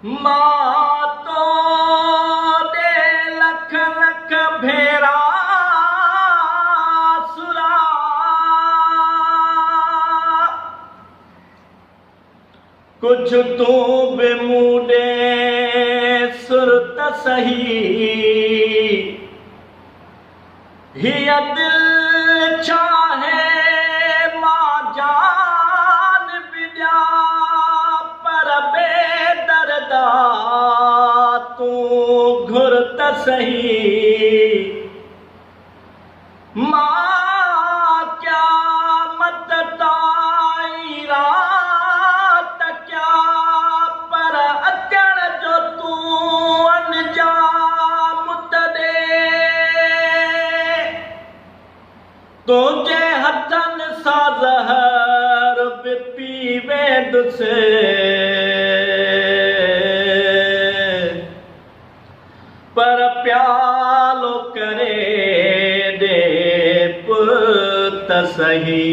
मां तो दे लख लख भेरा सुरा कुछ तू बि मूं ॾे सुरत सही हिय दिल चाहे मां जान बि ॾियां पर बेदर्दा तूं घुर त सही मां क़यामत ताईं रात क्या पर अचण जो तूं अंजाम त ॾे तुंहिंजे हथनि सां ज़हर बि पी वेंदुसि पर प्यालो करे दे पुत सही।